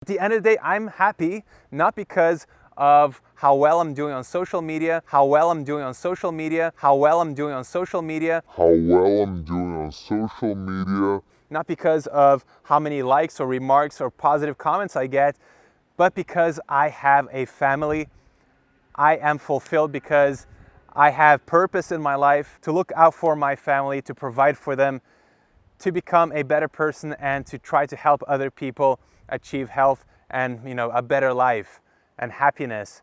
At the end of the day, I'm happy, not because of how well I'm doing on social media, how well I'm doing on social media, how well I'm doing on social media, not because of how many likes or remarks or positive comments I get, but because I have a family. I am fulfilled because I have purpose in my life to look out for my family, to provide for them, to become a better person, and to try to help other people achieve health and, you know, a better life and happiness.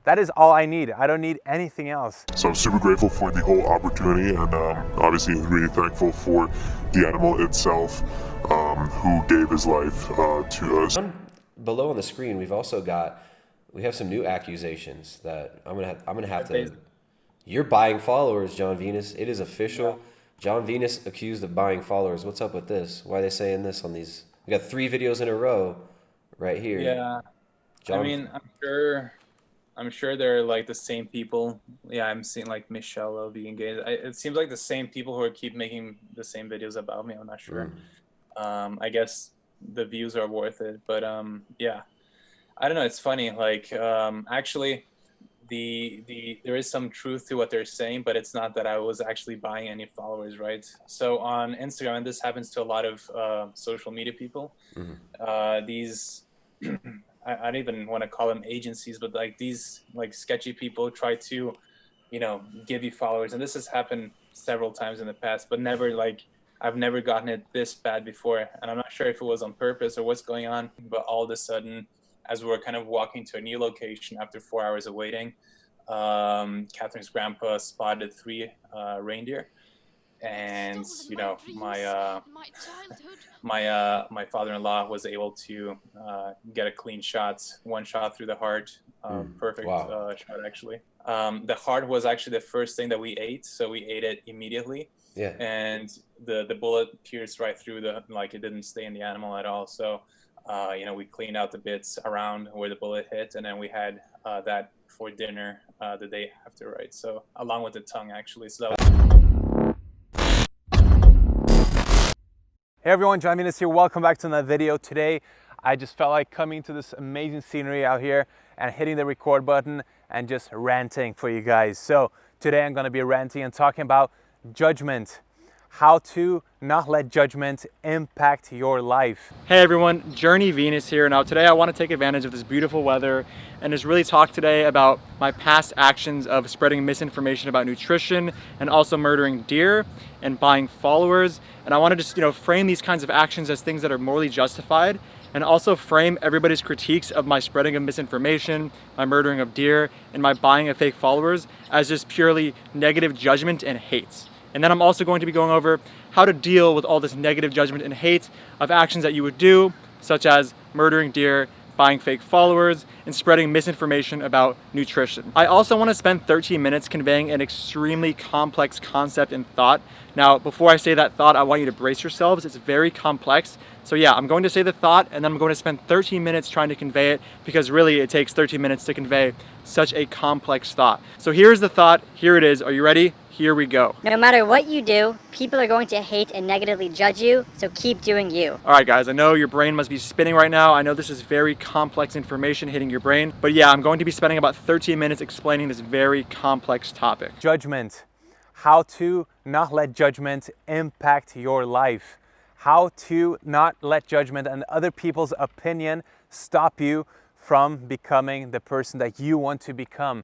That is all I need. I don't need anything else. So I'm super grateful for the whole opportunity, and obviously really thankful for the animal itself, who gave his life to us. Below on the screen, we have some new accusations that I'm gonna have to. You're buying followers, John Venus. It is official. Yeah. John Venus accused of buying followers. What's up with this? Why are they saying this on these? We got 3 videos in a row, right here. Yeah, John, I mean, I'm sure they're like the same people. Yeah, I'm seeing like Michelle being gay. It seems like the same people who keep making the same videos about me. I'm not sure. I guess the views are worth it, but yeah, I don't know. It's funny. Like actually, there is some truth to what they're saying, but it's not that I was actually buying any followers, right? So on Instagram, and this happens to a lot of social media people, these I don't even want to call them agencies, but like these like sketchy people try to, you know, give you followers, and this has happened several times in the past, but never like I've never gotten it this bad before, and I'm not sure if it was on purpose or what's going on, but all of a sudden, as we're kind of walking to a new location after 4 hours of waiting, Catherine's grandpa spotted 3 reindeer, and you know my father-in-law was able to get a clean shot, 1 shot through the heart, perfect shot actually. The heart was actually the first thing that we ate, so we ate it immediately. Yeah, and the bullet pierced right through it didn't stay in the animal at all. So you know, we cleaned out the bits around where the bullet hit, and then we had that for dinner the day after, right? So along with the tongue, actually. So that was... Hey everyone, John Venus here. Welcome back to another video. Today, I just felt like coming to this amazing scenery out here and hitting the record button and just ranting for you guys. So today I'm going to be ranting and talking about judgment. How to not let judgment impact your life. Hey everyone, Journey Venus here. Now today I want to take advantage of this beautiful weather and just really talk today about my past actions of spreading misinformation about nutrition and also murdering deer and buying followers. And I want to just, you know, frame these kinds of actions as things that are morally justified, and also frame everybody's critiques of my spreading of misinformation, my murdering of deer, and my buying of fake followers as just purely negative judgment and hate. And then I'm also going to be going over how to deal with all this negative judgment and hate of actions that you would do, such as murdering deer, buying fake followers, and spreading misinformation about nutrition. I also want to spend 13 minutes conveying an extremely complex concept and thought. Now, before I say that thought, I want you to brace yourselves. It's very complex. So yeah, I'm going to say the thought, and then I'm going to spend 13 minutes trying to convey it, because really it takes 13 minutes to convey such a complex thought. So here's the thought. Here it is. Are you ready? Here we go. No matter what you do, people are going to hate and negatively judge you, so keep doing you. All right, guys, I know your brain must be spinning right now. I know this is very complex information hitting your brain, but yeah, I'm going to be spending about 13 minutes explaining this very complex topic. Judgment. How to not let judgment impact your life. How to not let judgment and other people's opinion stop you from becoming the person that you want to become.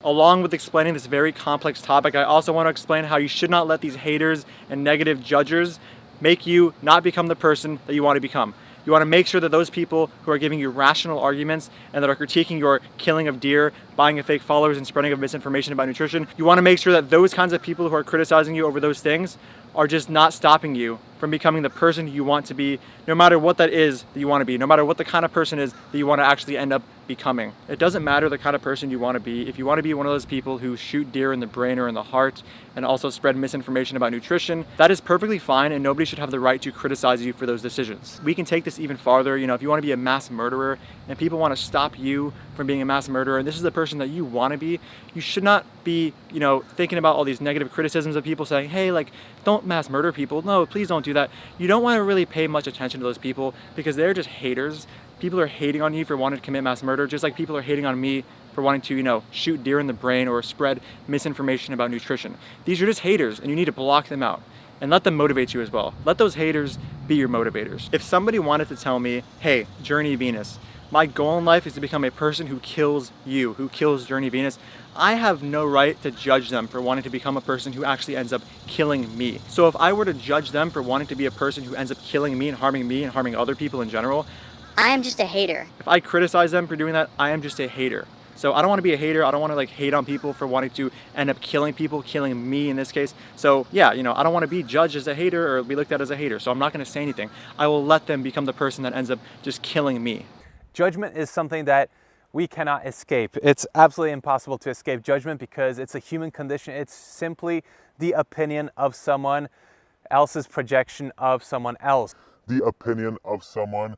Along with explaining this very complex topic, I also want to explain how you should not let these haters and negative judgers make you not become the person that you want to become. You want to make sure that those people who are giving you rational arguments and that are critiquing your killing of deer, buying of fake followers, and spreading of misinformation about nutrition, you want to make sure that those kinds of people who are criticizing you over those things are just not stopping you from becoming the person you want to be, no matter what that is that you want to be, no matter what the kind of person is that you want to actually end up becoming. It doesn't matter the kind of person you want to be. If you want to be one of those people who shoot deer in the brain or in the heart and also spread misinformation about nutrition, that is perfectly fine, and nobody should have the right to criticize you for those decisions. We can take this even farther. You know, if you want to be a mass murderer and people want to stop you from from being a mass murderer, and this is the person that you want to be, you should not be, thinking about all these negative criticisms of people saying, hey, like, don't mass murder people. No, please don't do that. You don't want to really pay much attention to those people because they're just haters. People are hating on you for wanting to commit mass murder, just like people are hating on me for wanting to, shoot deer in the brain or spread misinformation about nutrition. These are just haters, and you need to block them out and let them motivate you as well. Let those haters be your motivators. If somebody wanted to tell me, hey, Journey Venus, my goal in life is to become a person who kills you, who kills Journey Venus, I have no right to judge them for wanting to become a person who actually ends up killing me. So if I were to judge them for wanting to be a person who ends up killing me and harming other people in general, I am just a hater. if I criticize them for doing that, I am just a hater. So I don't want to be a hater. I don't want to hate on people for wanting to end up killing people, killing me in this case. So yeah, I don't want to be judged as a hater or be looked at as a hater. So I'm not going to say anything. I will let them become the person that ends up just killing me. Judgment is something that we cannot escape. It's absolutely impossible to escape judgment because it's a human condition. It's simply the opinion of someone else's projection of someone else. The opinion of someone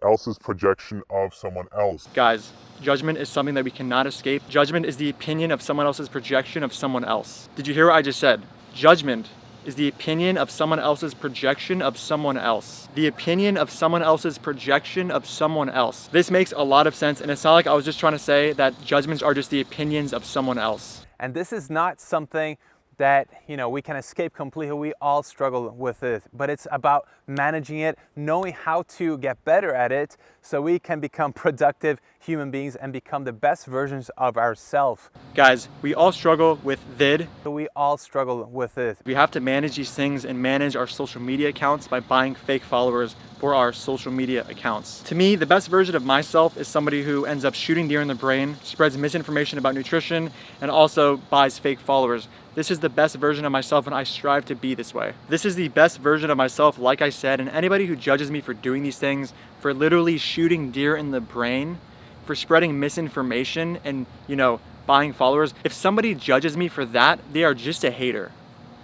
else's projection of someone else. Guys, judgment is something that we cannot escape. Judgment is the opinion of someone else's projection of someone else. Did you hear what I just said? Judgment is the opinion of someone else's projection of someone else. The opinion of someone else's projection of someone else. This makes a lot of sense, and it's not like I was just trying to say that judgments are just the opinions of someone else. And this is not something that we can escape completely. We all struggle with it, but it's about managing it, knowing how to get better at it so we can become productive human beings and become the best versions of ourselves. Guys, we all struggle with vid. We all struggle with it. We have to manage these things and manage our social media accounts by buying fake followers for our social media accounts. To me, the best version of myself is somebody who ends up shooting deer in the brain, spreads misinformation about nutrition, and also buys fake followers. This is the best version of myself, and I strive to be this way. This is the best version of myself, like I said, and anybody who judges me for doing these things, for literally shooting deer in the brain, for spreading misinformation and, buying followers, if somebody judges me for that, they are just a hater.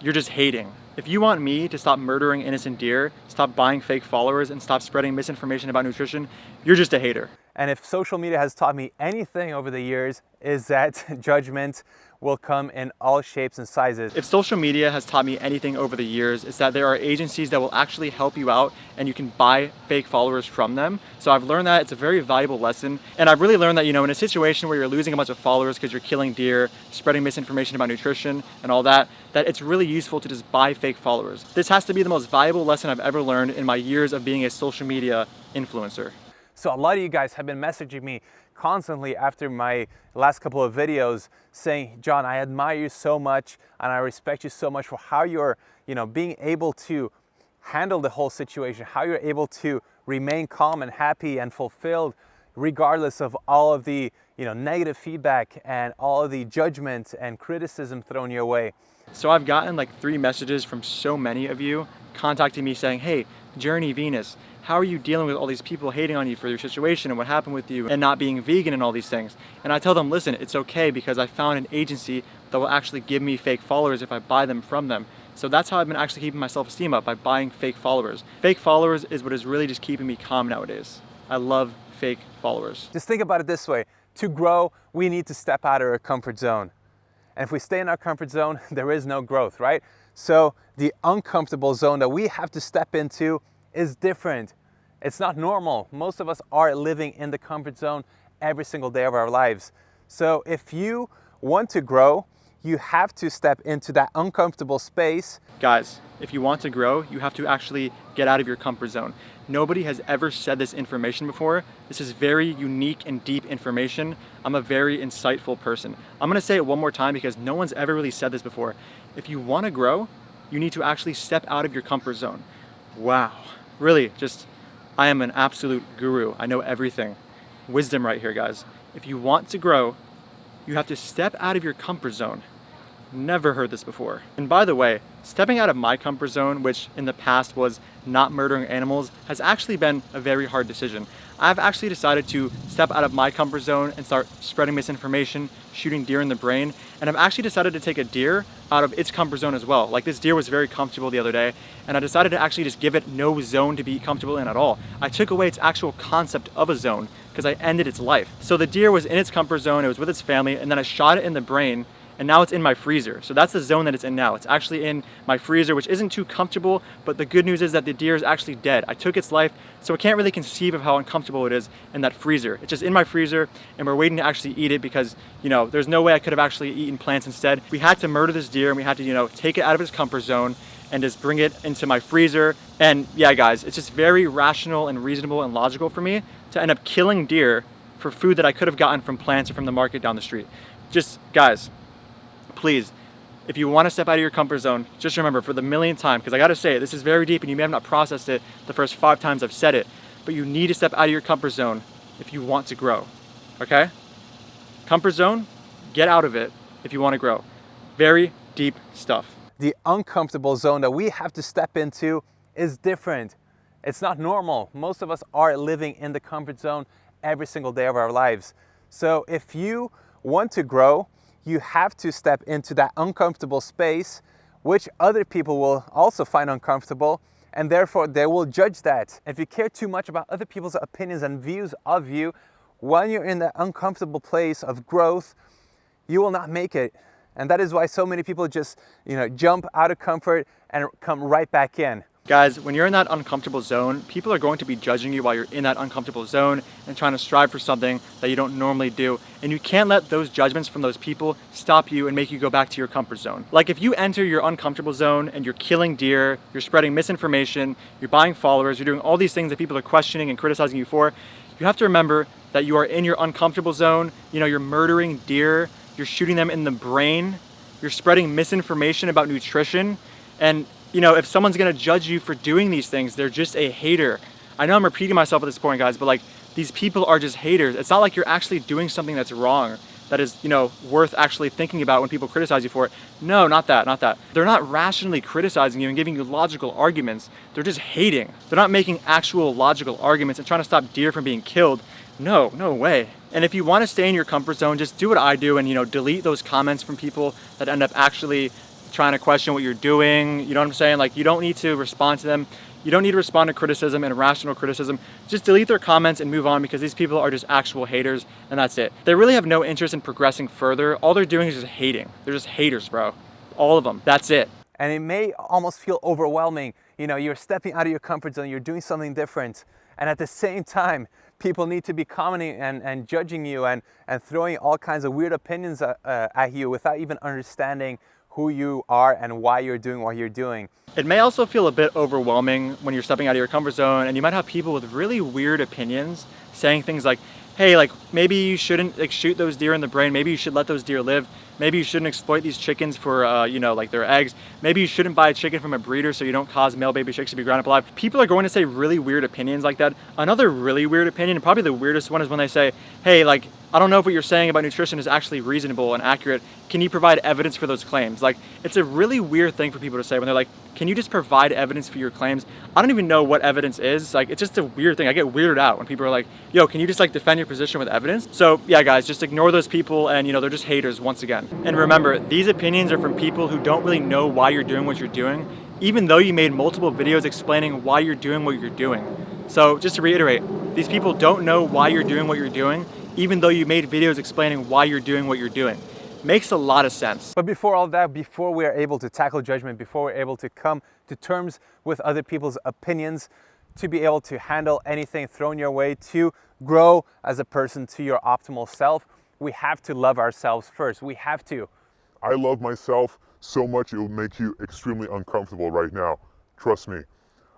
You're just hating. If you want me to stop murdering innocent deer, stop buying fake followers, and stop spreading misinformation about nutrition, you're just a hater. And if social media has taught me anything over the years, is that judgment will come in all shapes and sizes. If social media has taught me anything over the years, it's that there are agencies that will actually help you out and you can buy fake followers from them. So I've learned that it's a very valuable lesson. And I've really learned that, in a situation where you're losing a bunch of followers because you're killing deer, spreading misinformation about nutrition and all that, that it's really useful to just buy fake followers. This has to be the most valuable lesson I've ever learned in my years of being a social media influencer. So a lot of you guys have been messaging me constantly after my last couple of videos saying, John, I admire you so much and I respect you so much for how you're, being able to handle the whole situation, how you're able to remain calm and happy and fulfilled regardless of all of the, negative feedback and all of the judgment and criticism thrown your way. So I've gotten 3 messages from so many of you contacting me saying, hey, Journey Venus, how are you dealing with all these people hating on you for your situation and what happened with you and not being vegan and all these things? And I tell them, listen, it's okay because I found an agency that will actually give me fake followers if I buy them from them. So that's how I've been actually keeping my self-esteem up, by buying fake followers. Fake followers is what is really just keeping me calm nowadays. I love fake followers. Just think about it this way. To grow, we need to step out of our comfort zone. And if we stay in our comfort zone, there is no growth, right? So the uncomfortable zone that we have to step into is different. It's not normal. Most of us are living in the comfort zone every single day of our lives. So if you want to grow, you have to step into that uncomfortable space. Guys, if you want to grow, you have to actually get out of your comfort zone. Nobody has ever said this information before. This is very unique and deep information. I'm a very insightful person. I'm gonna say it one more time because no one's ever really said this before. If you wanna grow, you need to actually step out of your comfort zone. Wow, really, I am an absolute guru. I know everything. Wisdom right here, guys. If you want to grow, you have to step out of your comfort zone. Never heard this before. And by the way, stepping out of my comfort zone, which in the past was not murdering animals, has actually been a very hard decision. I've actually decided to step out of my comfort zone and start spreading misinformation, shooting deer in the brain, and I've actually decided to take a deer out of its comfort zone as well. This deer was very comfortable the other day, and I decided to actually just give it no zone to be comfortable in at all. I took away its actual concept of a zone because I ended its life. So the deer was in its comfort zone, it was with its family, and then I shot it in the brain, and now it's in my freezer. So that's the zone that it's in now. It's actually in my freezer, which isn't too comfortable, but the good news is that the deer is actually dead. I took its life, so I can't really conceive of how uncomfortable it is in that freezer. It's just in my freezer, and we're waiting to actually eat it because, you know, there's no way I could have actually eaten plants instead. We had to murder this deer, and we had to, you know, take it out of its comfort zone and just bring it into my freezer. And yeah, guys, it's just very rational and reasonable and logical for me to end up killing deer for food that I could have gotten from plants or from the market down the street. Just, guys, please, if you want to step out of your comfort zone, just remember for the millionth time, because I gotta say, this is very deep and you may have not processed it the first 5 times I've said it, but you need to step out of your comfort zone if you want to grow, okay? Comfort zone, get out of it if you want to grow. Very deep stuff. The uncomfortable zone that we have to step into is different. It's not normal. Most of us are living in the comfort zone every single day of our lives. So if you want to grow, you have to step into that uncomfortable space, which other people will also find uncomfortable, and therefore they will judge that. If you care too much about other people's opinions and views of you, when you're in that uncomfortable place of growth, you will not make it. And that is why so many people just, you know, jump out of comfort and come right back in. Guys, when you're in that uncomfortable zone, people are going to be judging you while you're in that uncomfortable zone and trying to strive for something that you don't normally do. And you can't let those judgments from those people stop you and make you go back to your comfort zone. Like if you enter your uncomfortable zone and you're killing deer, you're spreading misinformation, you're buying followers, you're doing all these things that people are questioning and criticizing you for, you have to remember that you are in your uncomfortable zone. You know, you're murdering deer, you're shooting them in the brain, you're spreading misinformation about nutrition, and you know, if someone's gonna judge you for doing these things, they're just a hater. I know I'm repeating myself at this point, guys, but like, these people are just haters. It's not like you're actually doing something that's wrong, that is, you know, worth actually thinking about when people criticize you for it. No, not that, not that. They're not rationally criticizing you and giving you logical arguments. They're just hating. They're not making actual logical arguments and trying to stop deer from being killed. No, no way. And if you want to stay in your comfort zone, just do what I do and, you know, delete those comments from people that end up actually trying to question what you're doing. You know what I'm saying? Like, you don't need to respond to them. You don't need to respond to criticism and rational criticism. Just delete their comments and move on, because these people are just actual haters, and that's it. They really have no interest in progressing further. All they're doing is just hating. They're just haters, bro. All of them. That's it. And it may almost feel overwhelming. You know, you're stepping out of your comfort zone, you're doing something different. And at the same time, people need to be commenting and judging you and throwing all kinds of weird opinions at you without even understanding who you are and why you're doing what you're doing. It may also feel a bit overwhelming when you're stepping out of your comfort zone, and you might have people with really weird opinions saying things like, hey, like, maybe you shouldn't like shoot those deer in the brain. Maybe you should let those deer live. Maybe you shouldn't exploit these chickens for, you know, like their eggs. Maybe you shouldn't buy a chicken from a breeder so you don't cause male baby chicks to be ground up alive. People are going to say really weird opinions like that. Another really weird opinion, and probably the weirdest one, is when they say, hey, like, I don't know if what you're saying about nutrition is actually reasonable and accurate. Can you provide evidence for those claims? Like, it's a really weird thing for people to say when they're like, can you just provide evidence for your claims? I don't even know what evidence is. Like, it's just a weird thing. I get weirded out when people are like, yo, can you just like defend your position with evidence? So yeah, guys, just ignore those people, and you know, they're just haters once again. And remember, these opinions are from people who don't really know why you're doing what you're doing, even though you made multiple videos explaining why you're doing what you're doing. So just to reiterate, these people don't know why you're doing what you're doing, even though you made videos explaining why you're doing what you're doing. Makes a lot of sense. But before all that, before we are able to tackle judgment, before we're able to come to terms with other people's opinions, to be able to handle anything thrown your way, to grow as a person to your optimal self, we have to love ourselves first. We have to. I love myself so much it will make you extremely uncomfortable right now. Trust me.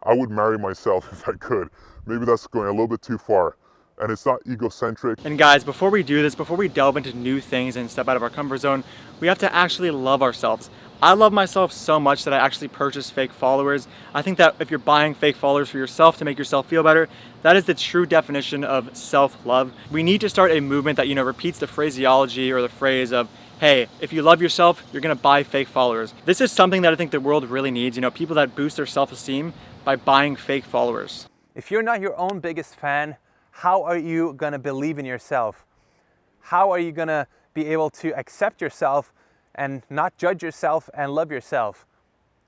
I would marry myself if I could. Maybe that's going a little bit too far. And it's not egocentric. And guys, before we do this, before we delve into new things and step out of our comfort zone, we have to actually love ourselves. I love myself so much that I actually purchase fake followers. I think that if you're buying fake followers for yourself to make yourself feel better, that is the true definition of self-love. We need to start a movement that, you know, repeats the phraseology or the phrase of, hey, if you love yourself, you're gonna buy fake followers. This is something that I think the world really needs, you know, people that boost their self-esteem by buying fake followers. If you're not your own biggest fan, how are you gonna believe in yourself? How are you gonna be able to accept yourself and not judge yourself and love yourself?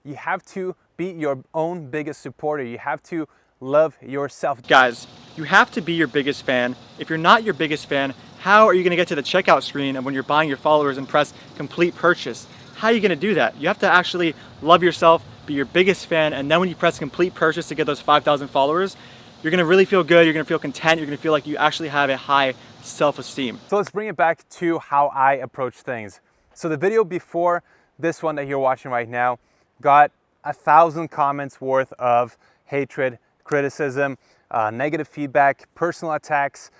You have to be your own biggest supporter. You have to love yourself. Guys, you have to be your biggest fan. If you're not your biggest fan, how are you gonna get to the checkout screen of when you're buying your followers and press complete purchase? How are you gonna do that? You have to actually love yourself, be your biggest fan, and then when you press complete purchase to get those 5,000 followers, you're gonna really feel good, you're gonna feel content, you're gonna feel like you actually have a high self-esteem. So let's bring it back to how I approach things. So the video before this one that you're watching right now got 1,000 comments worth of hatred, criticism, negative feedback, personal attacks,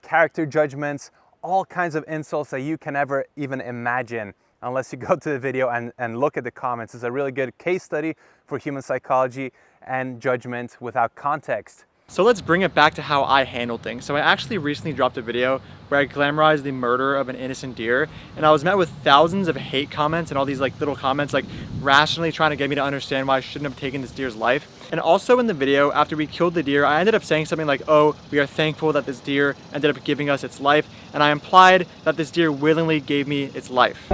character judgments, all kinds of insults that you can never even imagine unless you go to the video and look at the comments. It's a really good case study for human psychology and judgment without context. So let's bring it back to how I handle things. So I actually recently dropped a video where I glamorized the murder of an innocent deer, and I was met with thousands of hate comments and all these like little comments like rationally trying to get me to understand why I shouldn't have taken this deer's life. And also in the video, after we killed the deer, I ended up saying something like, oh, we are thankful that this deer ended up giving us its life, and I implied that this deer willingly gave me its life.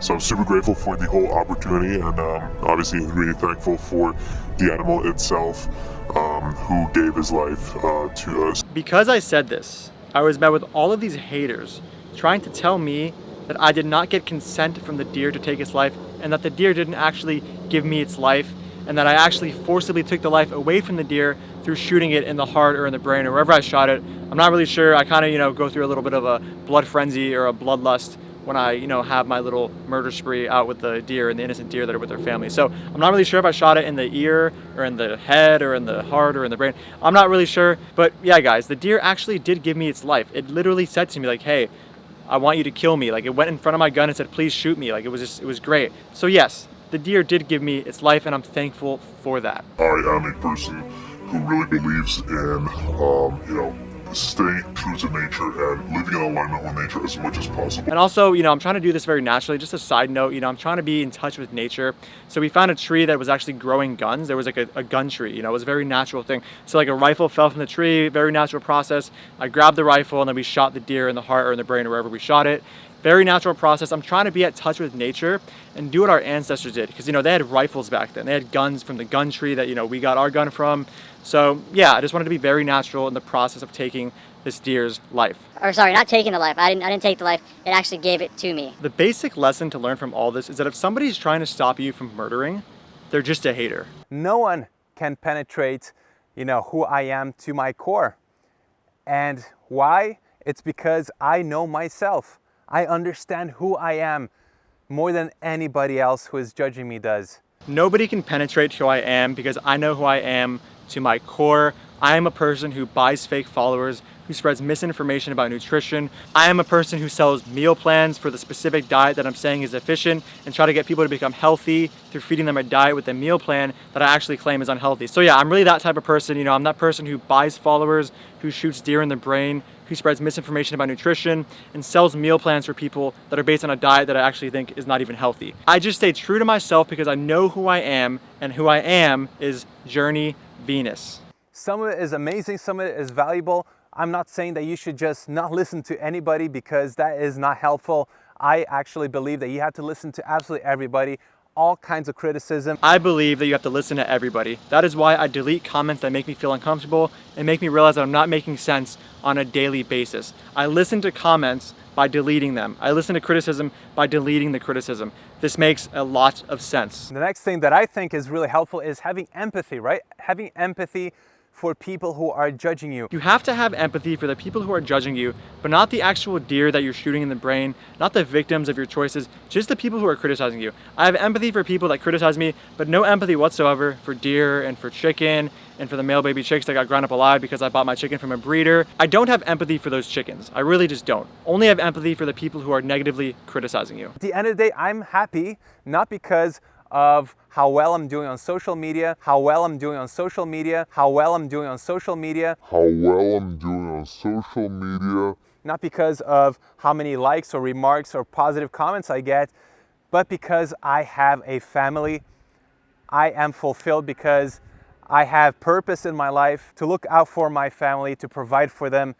So I'm super grateful for the whole opportunity, and obviously really thankful for the animal itself, who gave his life to us. Because I said this, I was met with all of these haters trying to tell me that I did not get consent from the deer to take its life, and that the deer didn't actually give me its life, and that I actually forcibly took the life away from the deer through shooting it in the heart or in the brain or wherever I shot it. I'm not really sure. I kind of, go through a little bit of a blood frenzy or a bloodlust when I, have my little murder spree out with the deer and the innocent deer that are with their family. So I'm not really sure if I shot it in the ear or in the head or in the heart or in the brain. I'm not really sure, but yeah, guys, the deer actually did give me its life. It literally said to me like, hey, I want you to kill me. Like, it went in front of my gun and said, please shoot me. Like, it was great. So yes, the deer did give me its life, and I'm thankful for that. I am a person who really believes in, staying true to nature and living in alignment with nature as much as possible. And also, I'm trying to do this very naturally. Just a side note, I'm trying to be in touch with nature. So we found a tree that was actually growing guns. There was like a gun tree, it was a very natural thing. So like a rifle fell from the tree, very natural process. I grabbed the rifle and then we shot the deer in the heart or in the brain or wherever we shot it. Very natural process. I'm trying to be at touch with nature and do what our ancestors did. Because, they had rifles back then. They had guns from the gun tree that, we got our gun from. So yeah, I just wanted to be very natural in the process of taking this deer's life. Or sorry, not taking the life. I didn't take the life. It actually gave it to me. The basic lesson to learn from all this is that if somebody's trying to stop you from murdering, they're just a hater. No one can penetrate, who I am to my core. And why? It's because I know myself. I understand who I am more than anybody else who is judging me does. Nobody can penetrate who I am because I know who I am to my core. I am a person who buys fake followers, who spreads misinformation about nutrition. I am a person who sells meal plans for the specific diet that I'm saying is efficient and try to get people to become healthy through feeding them a diet with a meal plan that I actually claim is unhealthy. So yeah, I'm really that type of person. I'm that person who buys followers, who shoots deer in the brain, who spreads misinformation about nutrition and sells meal plans for people that are based on a diet that I actually think is not even healthy. I just stay true to myself because I know who I am, and who I am is Journey Venus. Some of it is amazing, some of it is valuable. I'm not saying that you should just not listen to anybody because that is not helpful. I actually believe that you have to listen to absolutely everybody, all kinds of criticism. I believe that you have to listen to everybody. That is why I delete comments that make me feel uncomfortable and make me realize that I'm not making sense on a daily basis. I listen to comments by deleting them. I listen to criticism by deleting the criticism. This makes a lot of sense. The next thing that I think is really helpful is having empathy, right? Having empathy for people who are judging you. You have to have empathy for the people who are judging you, but not the actual deer that you're shooting in the brain, not the victims of your choices, just the people who are criticizing you. I have empathy for people that criticize me, but no empathy whatsoever for deer and for chicken and for the male baby chicks that got ground up alive because I bought my chicken from a breeder. I don't have empathy for those chickens. I really just don't. Only have empathy for the people who are negatively criticizing you. At the end of the day, I'm happy, not because of how well I'm doing on social media, how well I'm doing on social media, how well I'm doing on social media, how well I'm doing on social media, not because of how many likes or remarks or positive comments I get, but because I have a family. I am fulfilled because I have purpose in my life to look out for my family, to provide for them,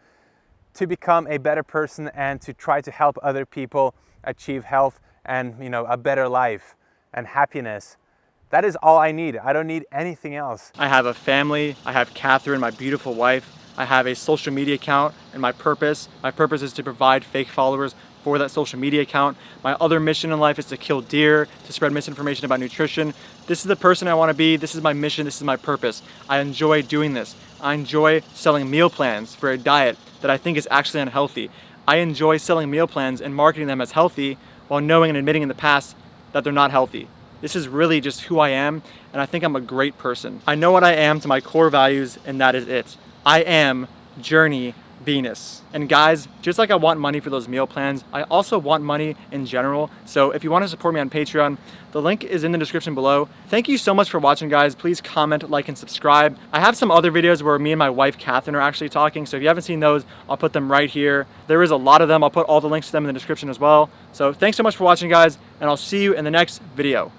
to become a better person and to try to help other people achieve health and a better life and happiness. That is all I need. I don't need anything else. I have a family. I have Catherine, my beautiful wife. I have a social media account, and my purpose is to provide fake followers for that social media account. My other mission in life is to kill deer, to spread misinformation about nutrition. This is the person I want to be. This is my mission. This is my purpose. I enjoy doing this. I enjoy selling meal plans for a diet that I think is actually unhealthy. I enjoy selling meal plans and marketing them as healthy while knowing and admitting in the past that they're not healthy. This is really just who I am, and I think I'm a great person. I know what I am to my core values, and that is it. I am Journey Venus. And guys, just like I want money for those meal plans, I also want money in general. So if you want to support me on Patreon, the link is in the description below. Thank you so much for watching, guys. Please comment, like, and subscribe. I have some other videos where me and my wife, Catherine, are actually talking. So if you haven't seen those, I'll put them right here. There is a lot of them. I'll put all the links to them in the description as well. So thanks so much for watching, guys, and I'll see you in the next video.